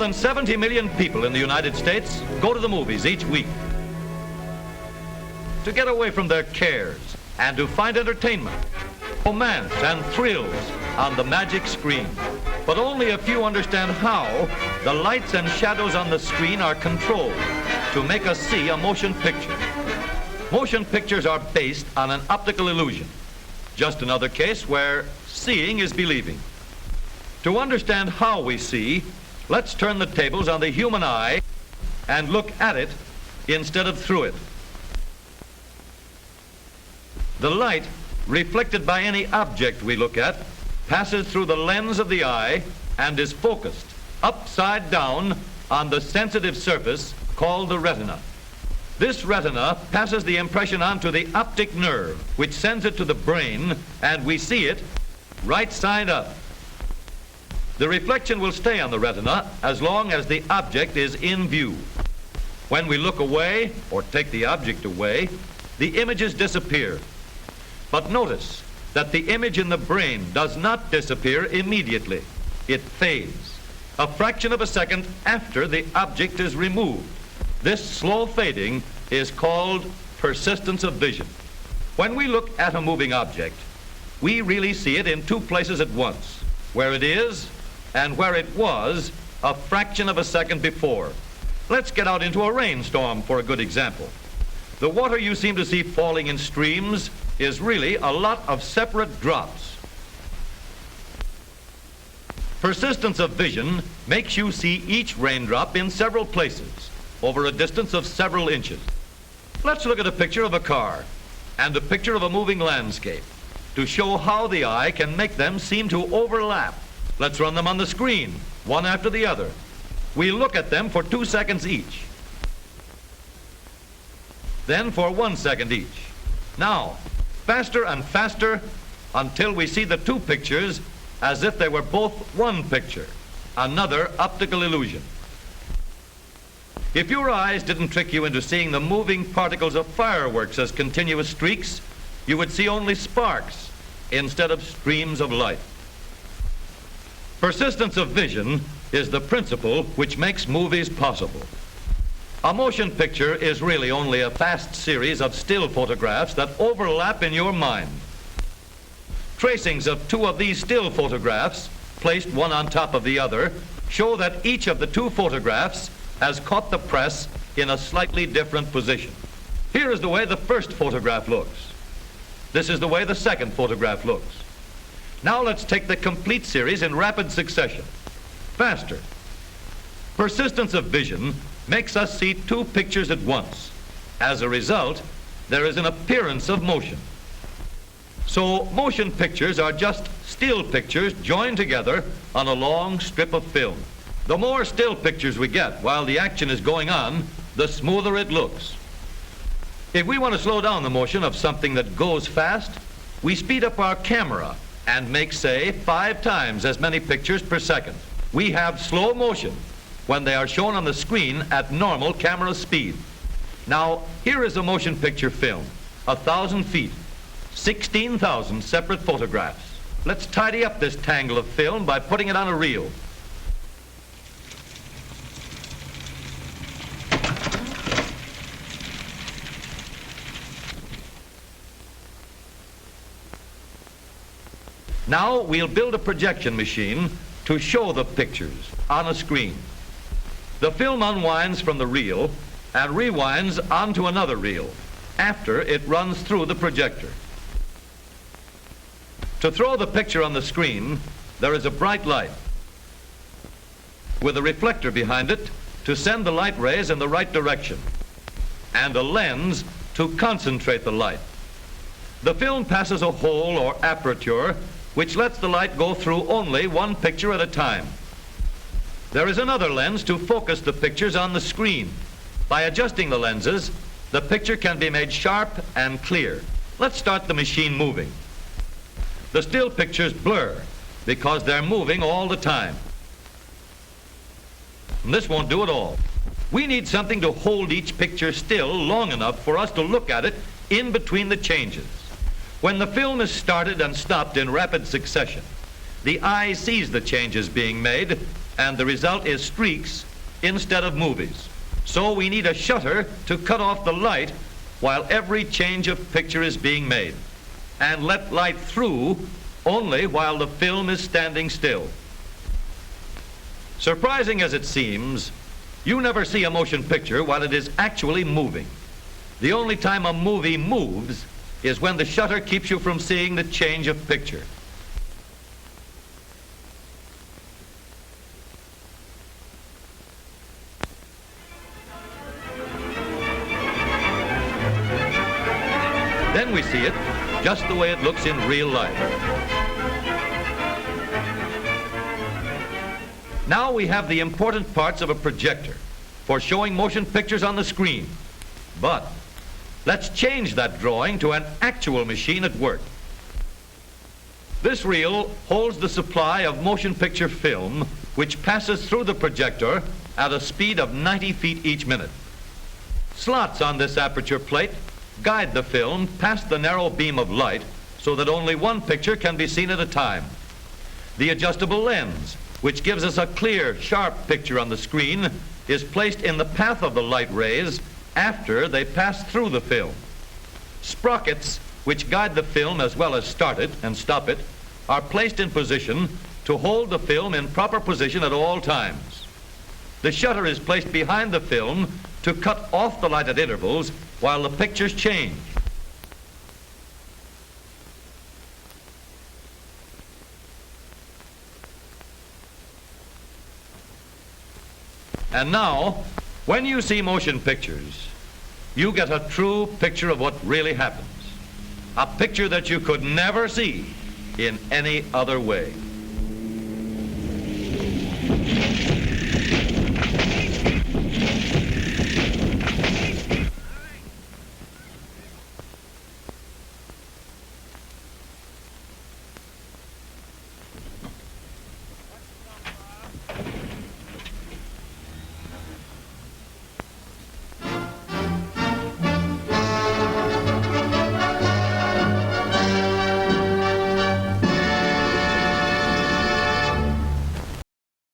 than 70 million people in the United States go to the movies each week to get away from their cares and to find entertainment, romance, and thrills on the magic screen. But only a few understand how the lights and shadows on the screen are controlled to make us see a motion picture. Motion pictures are based on an optical illusion. Just another case where seeing is believing. To understand how we see, let's turn the tables on the human eye and look at it instead of through it. The light reflected by any object we look at passes through the lens of the eye and is focused upside down on the sensitive surface called the retina. This retina passes the impression on to the optic nerve, which sends it to the brain, and we see it right side up. The reflection will stay on the retina as long as the object is in view. When we look away or take the object away, the images disappear. But notice that the image in the brain does not disappear immediately. It fades a fraction of a second after the object is removed. This slow fading is called persistence of vision. When we look at a moving object, we really see it in two places at once, where it is and where it was a fraction of a second before. Let's get out into a rainstorm for a good example. The water you seem to see falling in streams is really a lot of separate drops. Persistence of vision makes you see each raindrop in several places over a distance of several inches. Let's look at a picture of a car and a picture of a moving landscape to show how the eye can make them seem to overlap. Let's run them on the screen, one after the other. We look at them for 2 seconds each, then for 1 second each. Now, faster and faster until we see the two pictures as if they were both one picture, another optical illusion. If your eyes didn't trick you into seeing the moving particles of fireworks as continuous streaks, you would see only sparks instead of streams of light. Persistence of vision is the principle which makes movies possible. A motion picture is really only a fast series of still photographs that overlap in your mind. Tracings of two of these still photographs, placed one on top of the other, show that each of the two photographs has caught the press in a slightly different position. Here is the way the first photograph looks. This is the way the second photograph looks. Now let's take the complete series in rapid succession. Faster. Persistence of vision makes us see two pictures at once. As a result, there is an appearance of motion. So motion pictures are just still pictures joined together on a long strip of film. The more still pictures we get while the action is going on, the smoother it looks. If we want to slow down the motion of something that goes fast, we speed up our camera and make, say, 5 times as many pictures per second. We have slow motion when they are shown on the screen at normal camera speed. Now, here is a motion picture film, 1,000 feet, 16,000 separate photographs. Let's tidy up this tangle of film by putting it on a reel. Now we'll build a projection machine to show the pictures on a screen. The film unwinds from the reel and rewinds onto another reel after it runs through the projector. To throw the picture on the screen, there is a bright light with a reflector behind it to send the light rays in the right direction and a lens to concentrate the light. The film passes a hole or aperture which lets the light go through only one picture at a time. There is another lens to focus the pictures on the screen. By adjusting the lenses, the picture can be made sharp and clear. Let's start the machine moving. The still pictures blur because they're moving all the time. And this won't do at all. We need something to hold each picture still long enough for us to look at it in between the changes. When the film is started and stopped in rapid succession, the eye sees the changes being made and the result is streaks instead of movies. So we need a shutter to cut off the light while every change of picture is being made, and let light through only while the film is standing still. Surprising as it seems, you never see a motion picture while it is actually moving. The only time a movie moves is when the shutter keeps you from seeing the change of picture. Then we see it just the way it looks in real life. Now we have the important parts of a projector for showing motion pictures on the screen. But let's change that drawing to an actual machine at work. This reel holds the supply of motion picture film, which passes through the projector at a speed of 90 feet each minute. Slots on this aperture plate guide the film past the narrow beam of light so that only one picture can be seen at a time. The adjustable lens, which gives us a clear, sharp picture on the screen, is placed in the path of the light rays after they pass through the film. Sprockets, which guide the film as well as start it and stop it, are placed in position to hold the film in proper position at all times. The shutter is placed behind the film to cut off the light at intervals while the pictures change. And now, when you see motion pictures, you get a true picture of what really happens. A picture that you could never see in any other way.